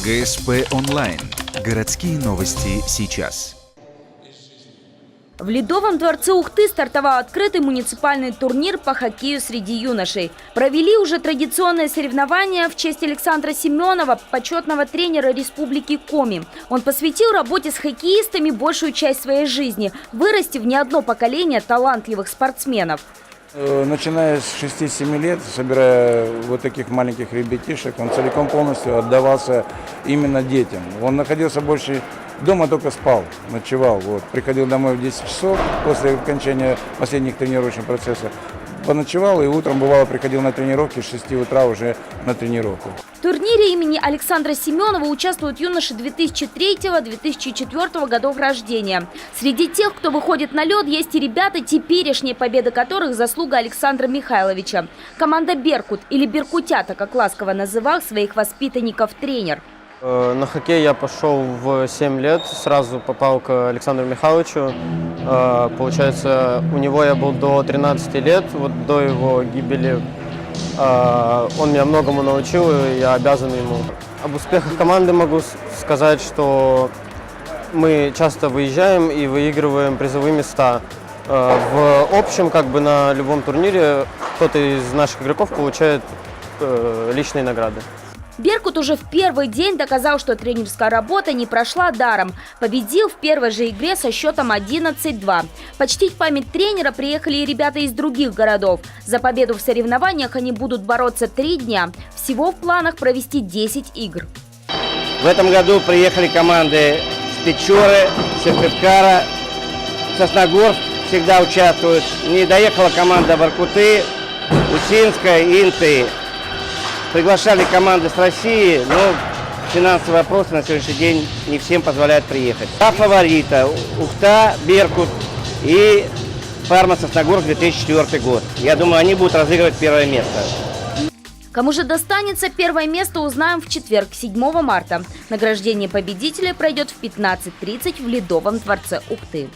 ГСП онлайн. Городские новости сейчас. В Ледовом дворце Ухты стартовал открытый муниципальный турнир по хоккею среди юношей. Провели уже традиционное соревнование в честь Александра Семенова, почетного тренера Республики Коми. Он посвятил работе с хоккеистами большую часть своей жизни, вырастив не одно поколение талантливых спортсменов. Начиная с 6-7 лет, собирая вот таких маленьких ребятишек, он целиком полностью отдавался именно детям. Он находился больше дома, только спал, ночевал. Вот. Приходил домой в 10 часов после окончания последних тренировочных процессов. Поночевал и утром, бывало, приходил на тренировки, с 6 утра уже на тренировку. В турнире имени Александра Семенова участвуют юноши 2003-2004 годов рождения. Среди тех, кто выходит на лед, есть и ребята, теперешние победы которых заслуга Александра Михайловича. Команда «Беркут» или «Беркутята», как ласково называл своих воспитанников тренер. На хоккей я пошел в 7 лет, сразу попал к Александру Михайловичу. Получается, у него я был до 13 лет, вот до его гибели. Он меня многому научил, и я обязан ему. Об успехах команды могу сказать, что мы часто выезжаем и выигрываем призовые места. В общем, на любом турнире кто-то из наших игроков получает личные награды. «Беркут» уже в первый день доказал, что тренерская работа не прошла даром. Победил в первой же игре со счетом 11-2. Почтить память тренера приехали и ребята из других городов. За победу в соревнованиях они будут бороться 3 дня. Всего в планах провести 10 игр. В этом году приехали команды с Печоры, Сыктывкара, Сосногорск всегда участвуют. Не доехала команда Воркуты, Усинска, Инты. Приглашали команды с России, но финансовые вопросы на сегодняшний день не всем позволяют приехать. Два фаворита – Ухта, Беркут и Парма Сосногорск 2004 год. Я думаю, они будут разыгрывать первое место. Кому же достанется первое место, узнаем в четверг, 7 марта. Награждение победителей пройдет в 15:30 в Ледовом дворце Ухты.